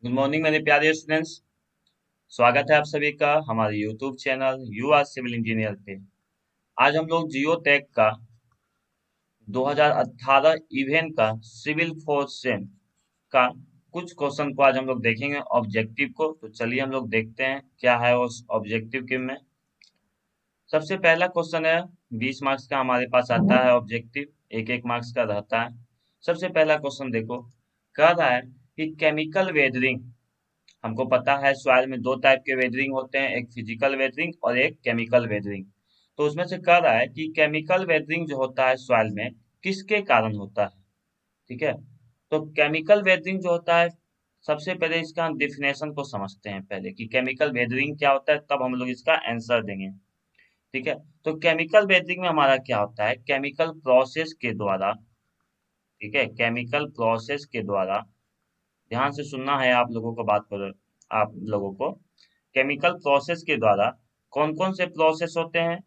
Good morning मेरे प्यारे students. स्वागत है आप सभी का हमारे YouTube channel you are civil engineer पे। आज हम लोग जियो टेक का 2018 इवेंट का सिविल फोर्स से का कुछ क्वेश्चन को आज हम लोग देखेंगे ऑब्जेक्टिव को। तो चलिए हम लोग देखते हैं क्या है उस ऑब्जेक्टिव के में। सबसे पहला क्वेश्चन है, 20 मार्क्स का हमारे पास आता है ऑब्जेक्टिव, एक एक मार्क्स का रहता है। सबसे पहला क्वेश्चन देखो, कह रहा है कि केमिकल वेदरिंग। हमको पता है सॉइल में दो टाइप के वेदरिंग होते हैं, एक फिजिकल वेदरिंग और एक केमिकल वेदरिंग। तो उसमें से कह रहा है कि केमिकल वेदरिंग जो होता है सॉइल में किसके कारण होता है। ठीक है, तो केमिकल वेदरिंग जो होता है, सबसे पहले इसका हम डिफिनेशन को समझते हैं पहले कि केमिकल वेदरिंग क्या होता है, तब हम लोग इसका आंसर देंगे। ठीक है, तो केमिकल वेदरिंग में हमारा क्या होता है, केमिकल प्रोसेस के द्वारा। ठीक है, केमिकल प्रोसेस के द्वारा, ध्यान से सुनना है आप लोगों को, बात करो आप लोगों को। केमिकल प्रोसेस के द्वारा कौन कौन से प्रोसेस होते हैं,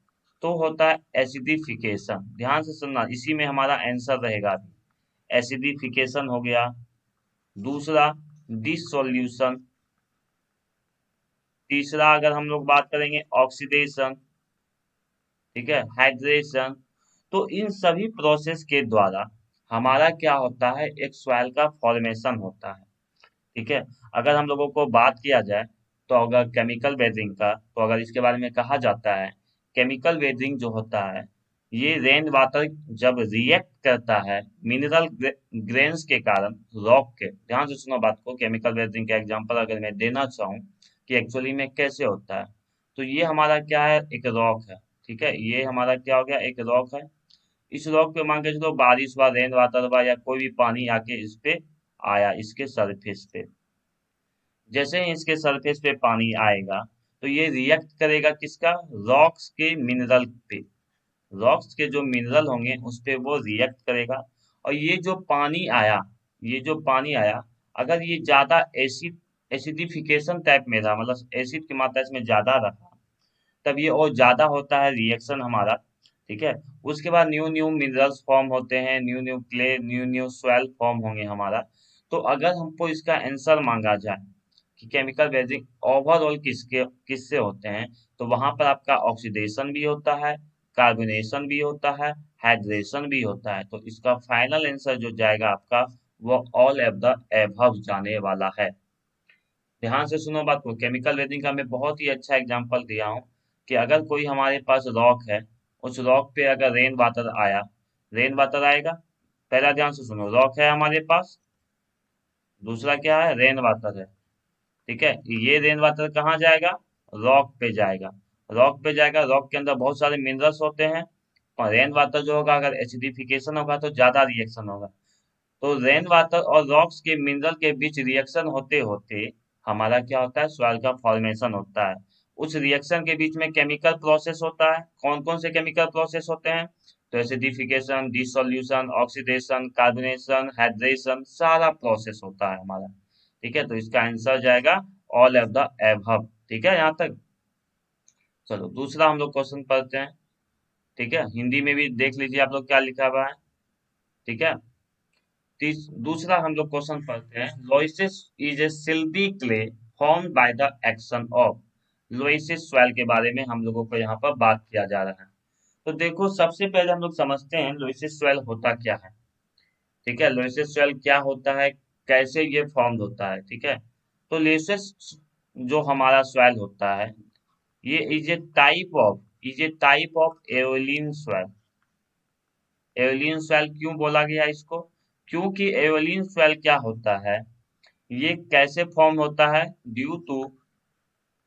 तो होता है एसिडिफिकेशन। ध्यान से सुनना, इसी में हमारा आंसर रहेगा। एसिडिफिकेशन हो गया। दूसरा डिसोल्यूशन। तीसरा अगर हम लोग बात करेंगे ऑक्सीडेशन। ठीक है, हाइड्रेशन। तो इन सभी प्रोसेस के द्वारा हमारा क्या होता है, एक सॉइल का फॉर्मेशन होता है। ठीक है, अगर हम लोगों को बात किया जाए तो अगर केमिकल वेदरिंग का, तो अगर इसके बारे में कहा जाता है, केमिकल वेदरिंग जो होता है, ये रेन वाटर जब रिएक्ट करता है मिनरल ग्रेन्स के कारण रॉक के, ध्यान से सुनो बात को, केमिकल वेदरिंग का एग्जांपल अगर मैं देना चाहूँ कि एक्चुअली में कैसे होता है, तो ये हमारा क्या है, एक रॉक है। ठीक है, ये हमारा क्या हो गया, एक रॉक है। इस रॉक पे मान के चलो बारिश हुआ, रेन वाटर हुआ, या कोई भी पानी आके इस पे आया, इसके सरफेस पे। जैसे ही इसके सरफेस पे पानी आएगा, तो ये रिएक्ट करेगा किसका, रॉक्स के मिनरल पे। रॉक्स के जो मिनरल होंगे उस पे वो रिएक्ट करेगा। और ये जो पानी आया, ये जो पानी आया, अगर ये ज्यादा एसिडिफिकेशन टाइप में था, मतलब एसिड की मात्रा इसमें ज्यादा रहा, तब ये और ज्यादा होता है रिएक्शन हमारा। ठीक है, उसके बाद न्यू न्यू मिनरल्स फॉर्म होते हैं, new new clay, new new soil form होंगे हमारा। तो अगर हमको इसका आंसर मांगा जाए कि केमिकल वेजिंग ओवरऑल किसके किससे होते हैं, तो वहां पर आपका ऑक्सीडेशन भी होता है, कार्बोनेशन भी होता है, हाइड्रेशन भी होता है। तो इसका फाइनल आंसर जो जाएगा आपका, वो ऑल ऑफ द एबव जाने वाला है। ध्यान से सुनो बात को, केमिकल वेदिंग का मैं बहुत ही अच्छा एग्जांपल दिया हूँ कि अगर कोई हमारे पास रॉक है, उस रॉक पे अगर रेन वाटर आया, रेन वाटर आएगा, पहला ध्यान से सुनो, रॉक है हमारे पास, दूसरा क्या है, रेन वाटर है। ठीक है, ये रेन वाटर कहाँ जाएगा, रॉक पे जाएगा। रॉक पे जाएगा, रॉक के अंदर बहुत सारे मिनरल्स होते हैं, और रेन वाटर जो होगा, अगर एसिडिफिकेशन होगा तो ज्यादा रिएक्शन होगा। तो रेन वाटर और रॉक्स के मिनरल के बीच रिएक्शन होते होते हमारा क्या होता है, सॉइल का फॉर्मेशन होता है। उस रिएक्शन के बीच में केमिकल प्रोसेस होता है। कौन कौन से केमिकल प्रोसेस होते हैं, तो acidification, dissolution, oxidation, carbonation, hydration, सारा प्रोसेस होता है हमारा। ठीक है, तो इसका आंसर जाएगा ऑल ऑफ द एबव। ठीक है, यहाँ तक। चलो दूसरा हम लोग क्वेश्चन पढ़ते हैं। ठीक है, हिंदी में भी देख लीजिए आप लोग क्या लिखा हुआ है। ठीक है, दूसरा हम लोग क्वेश्चन पढ़ते हैं, loess is a silty clay formed by the action of. Loess soil के बारे में हम लोगों को यहाँ पर बात किया जा रहा है। तो देखो, सबसे पहले हम लोग समझते हैं लोइसिस सॉइल होता क्या है। ठीक है, लोइसिस सॉइल क्या होता है, कैसे ये फॉर्म होता है। ठीक है, तो लोइसिस जो हमारा सॉइल होता है, ये is a type of aeolian soil. Aeolian soil क्यों बोला गया इसको, क्योंकि एओलियन सॉइल क्या होता है, ये कैसे फॉर्म होता है, due to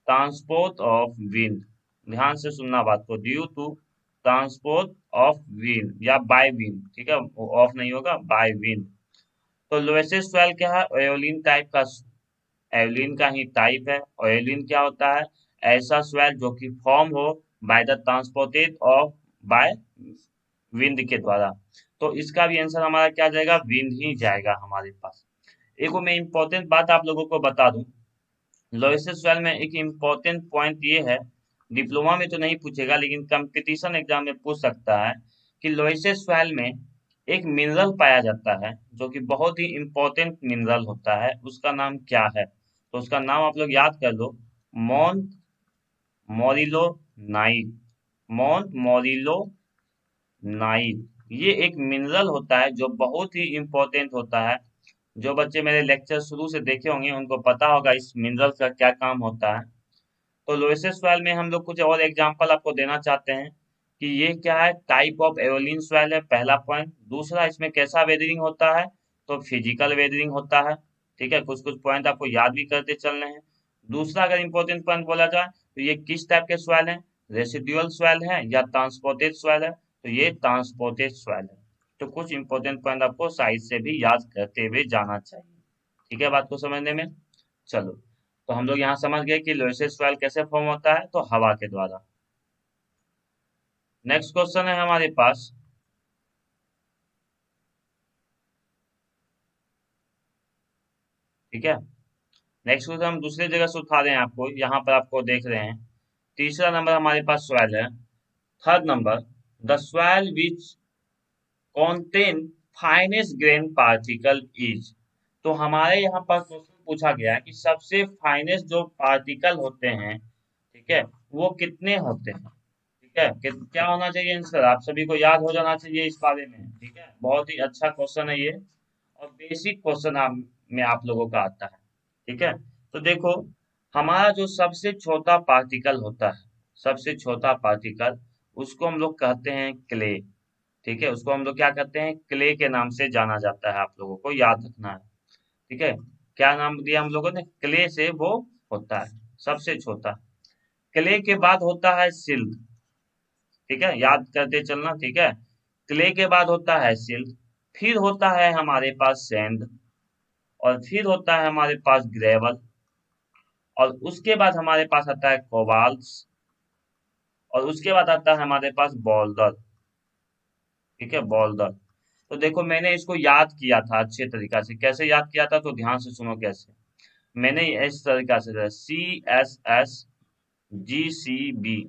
transport of wind. ध्यान से सुनना बात को, due to transport of wind या बाय विंड। ठीक है, ऑफ नहीं होगा, बाय विंड। तो लोएसिस सॉइल क्या है, एओलियन टाइप का, एओलियन का ही टाइप है। एओलियन क्या होता है, ऐसा सॉइल जो कि फॉर्म हो by the transported of, by wind के द्वारा। तो इसका भी आंसर हमारा क्या जाएगा, विंड ही जाएगा हमारे पास। एक मैं इंपॉर्टेंट बात आप लोगों को बता दूं, लोएसिस सॉइल में एक इम्पोर्टेंट पॉइंट ये है, डिप्लोमा में तो नहीं पूछेगा लेकिन कंपटीशन एग्जाम में पूछ सकता है, कि लोएसिस सॉइल में एक मिनरल पाया जाता है जो कि बहुत ही इंपॉर्टेंट मिनरल होता है, उसका नाम क्या है? तो उसका नाम आप लोग याद कर लो, मॉन्ट मोरिलो नाइट। मॉन्ट मोरिलो नाइट ये एक मिनरल होता है जो बहुत ही इंपॉर्टेंट होता है। जो बच्चे मेरे लेक्चर शुरू से देखे होंगे उनको पता होगा इस मिनरल का क्या काम होता है। तो लोएसिस सॉइल में हम लोग कुछ और एग्जांपल आपको देना चाहते हैं कि ये क्या है, टाइप ऑफ एओलिन सॉइल है, पहला पॉइंट। दूसरा, इसमें कैसा वेदरिंग होता है? तो फिजिकल वेदरिंग होता है। ठीक है, कुछ कुछ पॉइंट आपको याद भी करते चलने हैं। दूसरा अगर इंपॉर्टेंट पॉइंट बोला जाए तो ये किस टाइप के सॉइल है, रेसिडुअल सॉइल है या ट्रांसपोर्टेड सॉइल है? तो ये ट्रांसपोर्टेड सॉइल है। तो कुछ इंपॉर्टेंट पॉइंट आपको साइड से भी याद करते हुए जाना चाहिए। ठीक है, बात को समझने में। चलो, तो हम लोग यहाँ समझ गए कि लोएसिस सॉइल कैसे फॉर्म होता है, तो हवा के द्वारा। नेक्स्ट क्वेश्चन है हमारे पास, ठीक है। नेक्स्ट क्वेश्चन हम दूसरी जगह से उठा रहे हैं, आपको यहाँ पर आपको देख रहे हैं। तीसरा नंबर हमारे पास सॉइल है। Third number, the soil which contain finest grain particle is. तो हमारे यहाँ पर क्वेश्चन पूछा गया है कि सबसे फाइनेस्ट जो पार्टिकल होते हैं, ठीक है, वो कितने होते हैं? ठीक है, क्या होना चाहिए आंसर? आप सभी को याद हो जाना चाहिए इस बारे में। ठीक है, बहुत ही अच्छा क्वेश्चन है ये, और बेसिक क्वेश्चन में आप लोगों का आता है। ठीक है, तो देखो, हमारा जो सबसे छोटा पार्टिकल होता है, सबसे छोटा पार्टिकल, उसको हम लोग कहते हैं क्ले। ठीक है, उसको हम लोग क्या कहते हैं? क्ले के नाम से जाना जाता है, आप लोगों को याद रखना है। ठीक है, क्या नाम दिया हम लोगों ने? क्ले से वो होता है सबसे छोटा। क्ले के बाद होता है सिल्क। ठीक है, याद करते चलना। ठीक है, क्ले के बाद होता है सिल्क, फिर होता है हमारे पास सैंड, और फिर होता है हमारे पास ग्रेवल, और उसके बाद हमारे पास आता है कोबाल्ट, और उसके बाद आता है हमारे पास बोल्डर। ठीक है, बोल्डर। तो देखो, मैंने इसको याद किया था अच्छे तरीका से। कैसे याद किया था? तो ध्यान से सुनो कैसे। मैंने इस तरीका से CSSGCB,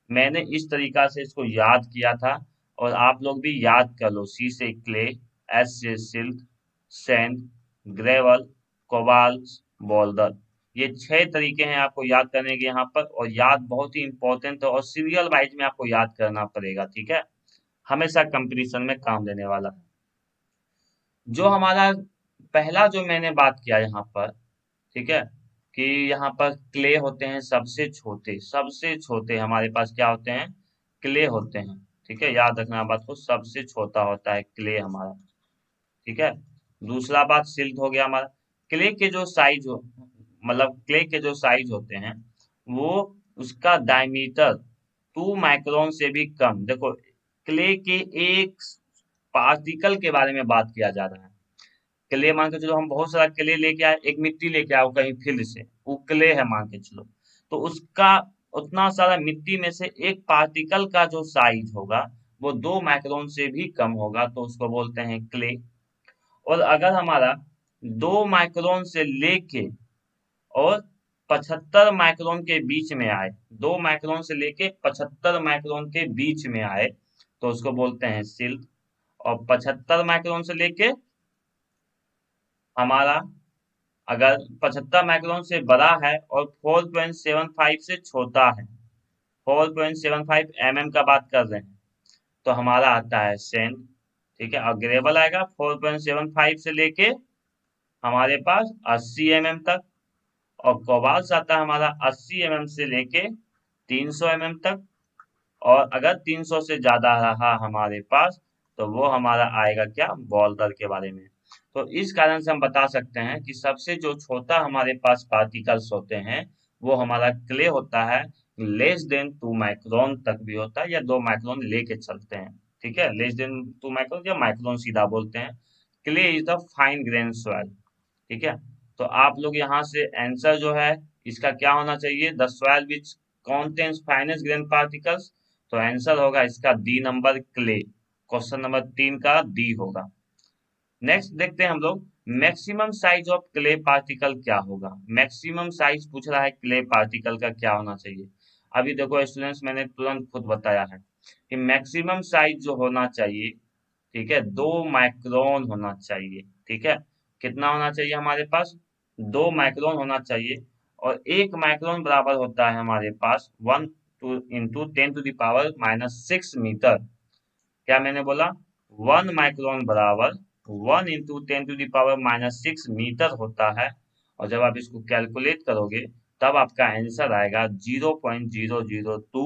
मैंने इस तरीका से इसको याद किया था। और आप लोग भी याद कर लो। सी से क्ले, एस से silk, sand, gravel, cobalt, boulder. ये 6 तरीके हैं आपको याद करने के यहाँ पर, और याद बहुत ही इंपॉर्टेंट है, और सीरियल वाइज में आपको याद करना पड़ेगा। ठीक है, हमेशा कंपटीशन में काम देने वाला। जो हमारा पहला जो मैंने बात किया यहाँ पर, ठीक है, कि यहाँ पर क्ले होते हैं सबसे छोटे। सबसे छोटे हमारे पास क्या होते हैं? क्ले होते हैं। ठीक है, याद रखना बात को, सबसे छोटा होता है क्ले हमारा। ठीक है, दूसरा बात सिल्क हो गया हमारा। क्ले के जो साइज हो, मतलब क्ले के जो साइज होते हैं, वो उसका डायमीटर 2 माइक्रोन से भी कम। देखो, क्ले के एक पार्टिकल के बारे में बात किया जा रहा है। क्ले मान के चलो, हम बहुत सारा क्ले लेके आए, एक मिट्टी लेके आओ कहीं फील्ड से, वो क्ले है मान के चलो, तो उसका उतना सारा मिट्टी में से एक पार्टिकल का जो साइज होगा वो 2 माइक्रोन से भी कम होगा, तो उसको बोलते हैं क्ले। और अगर हमारा 2 माइक्रोन से लेके और 75 माइक्रोन के बीच में आए, 2 माइक्रोन से लेके 75 माइक्रोन के बीच में आए, तो उसको बोलते हैं सिल्क। और 75 माइक्रोन से लेके हमारा, अगर 75 माइक्रोन से बड़ा है और 4.75 से छोटा है, 4.75 का बात कर रहे हैं, तो हमारा आता है सेंट। ठीक है, और ग्रेवल आएगा 4.75 से लेके हमारे पास 80 तक, और कोबाल्ट आता है हमारा 80 से लेके 300 तक। और अगर 300 से ज्यादा रहा हमारे पास, तो वो हमारा आएगा क्या? बोल्डर के बारे में। तो इस कारण से हम बता सकते हैं कि सबसे जो छोटा हमारे पास पार्टिकल्स होते हैं, वो हमारा क्ले होता है। लेस देन 2 माइक्रोन तक भी होता है, या 2 माइक्रोन लेके चलते हैं। ठीक है, लेस देन 2 माइक्रोन या माइक्रोन सीधा बोलते हैं। Clay is the fine grain soil. ठीक है, तो आप लोग यहाँ से आंसर जो है इसका क्या होना चाहिए? The soil which contains finest grain particles. तो आंसर होगा इसका D number, clay. Question number 3 का डी होगा। नेक्स्ट देखते हैं हम लोग, maximum size of clay particle क्या होगा? मैक्सिमम साइज पूछ रहा है क्ले पार्टिकल का, क्या होना चाहिए? अभी देखो स्टूडेंट्स, मैंने तुरंत खुद बताया है कि मैक्सिमम साइज जो होना चाहिए, ठीक है, 2 माइक्रोन होना चाहिए। ठीक है, कितना होना चाहिए हमारे पास? 2 माइक्रोन होना चाहिए। और 1 माइक्रोन बराबर होता है हमारे पास 1 × 10⁻⁻6 मीटर। क्या मैंने बोला? 1 माइक्रोन बराबर 1 × 10⁻⁻6 मीटर होता है। और जब आप इसको कैलकुलेट करोगे तब आपका आंसर आएगा 0.002।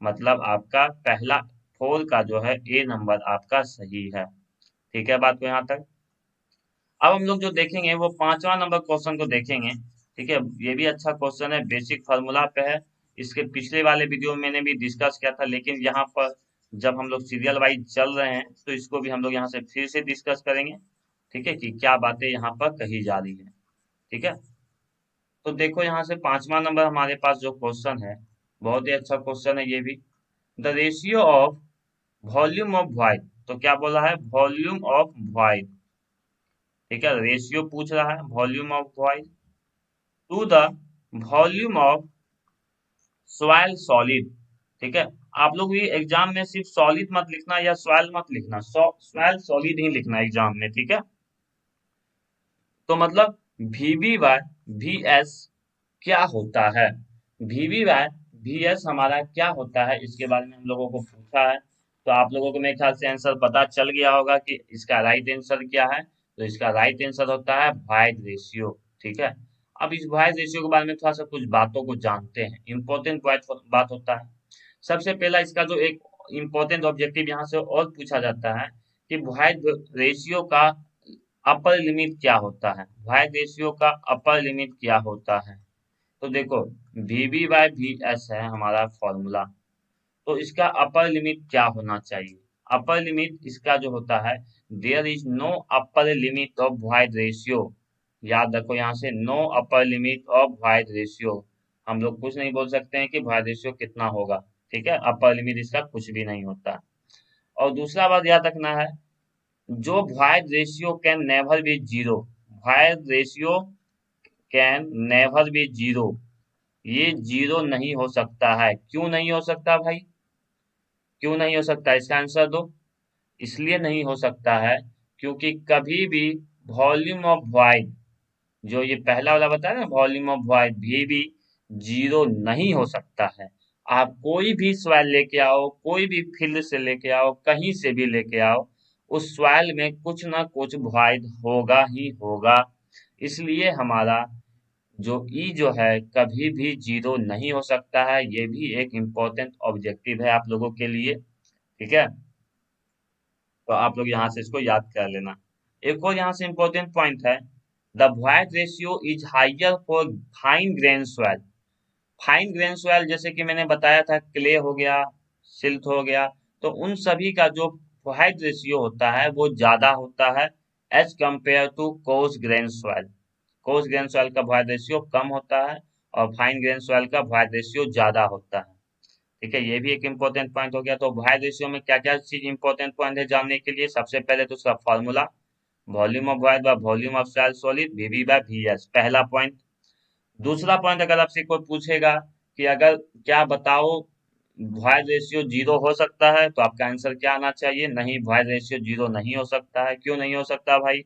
मतलब आपका पहला 4 का जो है ए नंबर आपका सही है। ठीक है, बात को यहाँ तक। अब हम लोग जो देखेंगे वो 5वां नंबर क्वेश्चन को देखेंगे। ठीक है, ये भी अच्छा क्वेश्चन है, बेसिक फार्मूला पे है। इसके पिछले वाले वीडियो में मैंने भी डिस्कस किया था, लेकिन यहाँ पर जब हम लोग सीरियल वाइज चल रहे हैं तो इसको भी हम लोग यहाँ से फिर से डिस्कस करेंगे। ठीक है, कि क्या बातें यहाँ पर कही जा रही है। ठीक है, तो देखो यहाँ से 5वां नंबर हमारे पास जो क्वेश्चन है, बहुत ही अच्छा क्वेश्चन है ये भी। The ratio of volume of void, तो क्या बोला है? Volume of void. ठीक है, रेशियो पूछ रहा है volume of void to the volume of soil solid. ठीक है, आप लोग भी एग्जाम में सिर्फ सॉलिड मत लिखना या सॉइल मत लिखना, सॉइल सॉलिड ही लिखना एग्जाम में। ठीक है, तो मतलब वीवी बाय वी एस क्या होता है? वीवी बाय वी एस हमारा क्या होता है, इसके बारे में हम लोगों को पूछा है। तो आप लोगों को मेरे ख्याल से आंसर पता चल गया होगा कि इसका राइट आंसर क्या है। तो इसका राइट आंसर होता है वॉइड रेशियो। ठीक है, अब इस वॉइड रेशियो के बारे में थोड़ा सा कुछ बातों को जानते हैं, इंपॉर्टेंट बात होता है। सबसे पहला इसका जो एक इंपॉर्टेंट ऑब्जेक्टिव यहाँ से और पूछा जाता है कि वॉइड रेशियो का अपर लिमिट क्या होता है? वॉइड रेशियो का अपर लिमिट क्या होता है? तो देखो, वीबी बाय वी एस है हमारा फॉर्मूला। तो इसका अपर लिमिट क्या होना चाहिए? अपर लिमिट इसका जो होता है, there is no upper limit of void ratio. याद रखो यहाँ से, no upper limit of void ratio. हम लोग कुछ नहीं बोल सकते हैं कि वॉइड रेशियो कितना होगा। ठीक है, अपर लिमिट इसका कुछ भी नहीं होता। और दूसरा बात याद रखना है, जो void ratio can never be zero. Void ratio can never be zero, ये जीरो नहीं हो सकता है। क्यों नहीं हो सकता भाई? क्यों नहीं हो सकता, इसका आंसर दो। इसलिए नहीं हो सकता है क्योंकि कभी भी वॉल्यूम ऑफ वॉइड, जो ये पहला वाला बताया ना, वॉल्यूम ऑफ वॉइड भी जीरो नहीं हो सकता है। आप कोई भी सॉइल लेके आओ, कोई भी फील्ड से लेके आओ, कहीं से भी लेके आओ, उस सॉइल में कुछ ना कुछ वॉइड होगा ही होगा। इसलिए हमारा जो ई जो है कभी भी जीरो नहीं हो सकता है। ये भी एक इम्पोर्टेंट ऑब्जेक्टिव है आप लोगों के लिए। ठीक है, तो आप लोग यहाँ से इसको याद कर लेना। एक और यहाँ से इम्पोर्टेंट पॉइंट है, the void ratio is higher for fine grain soil. Fine grain soil जैसे कि मैंने बताया था, क्ले हो गया, सिल्ट हो गया, तो उन सभी का जो वॉइड रेशियो होता है वो ज्यादा होता है as compare to coarse grain soil. Coarse grain soil का वॉइड रेशियो कम होता है और फाइन ग्रेन सॉइल का वॉइड रेशियो ज्यादा होता है। ठीक है, ये भी एक इंपॉर्टेंट पॉइंट हो गया। तो वॉइड रेशियो में क्या क्या चीज इंपॉर्टेंट पॉइंट है जानने के लिए, सबसे पहले तो उसका formula, volume of void by volume of soil solid VV by VS, पहला पॉइंट। दूसरा पॉइंट, अगर आपसे कोई पूछेगा कि अगर क्या बताओ वॉइड रेशियो जीरो हो सकता है, तो आपका आंसर क्या आना चाहिए? नहीं, वॉइड रेशियो जीरो नहीं हो सकता है। क्यों नहीं हो सकता भाई?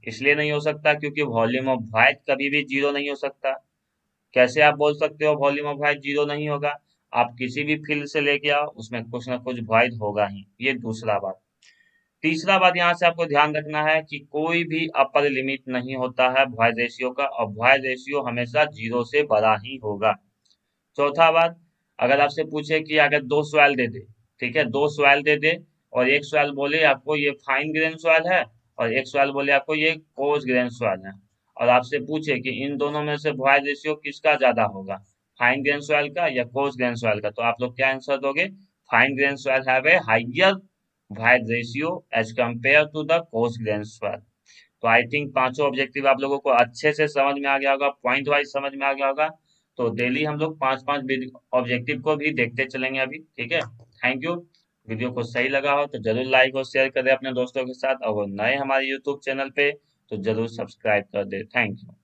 इसलिए नहीं हो सकता क्योंकि वॉल्यूम ऑफ वॉइड कभी भी जीरो नहीं हो सकता। कैसे आप बोल सकते हो वॉल्यूम ऑफ वॉइड जीरो नहीं होगा? आप किसी भी फील्ड से लेके आओ, उसमें कुछ ना कुछ वॉइड होगा ही। ये दूसरा बात। तीसरा बात यहाँ से आपको ध्यान रखना है कि कोई भी अपर लिमिट नहीं होता है वॉइड रेशियो का, और वॉइड रेशियो हमेशा जीरो से बड़ा ही होगा। चौथा बात, अगर आपसे पूछे कि अगर दो सवाल दे दे, ठीक है, दो सवाल दे दे और एक सवाल बोले आपको ये फाइन ग्रेन सवाल है और एक सवाल बोले आपको ये कोर्स ग्रेन सवाल है, और आपसे पूछे कि इन दोनों में से वॉइड रेशियो किसका ज्यादा होगा, फाइन ग्रेन सवाल का या कोर्स ग्रेन सवाल का, तो आप लोग क्या आंसर दोगे? Fine grain soil have a higher void ratio as compare to the coarse grain soil. तो आई थिंक पांचों ऑब्जेक्टिव आप लोगों को अच्छे से समझ में आ गया होगा, पॉइंट वाइज समझ में आ गया होगा। तो डेली हम लोग पांच पांच ऑब्जेक्टिव को भी देखते चलेंगे अभी। ठीक है, थैंक यू। वीडियो को सही लगा हो तो जरूर लाइक और शेयर करें अपने दोस्तों के साथ, और वो नए हमारे यूट्यूब चैनल पे तो जरूर सब्सक्राइब कर दे। Thank you.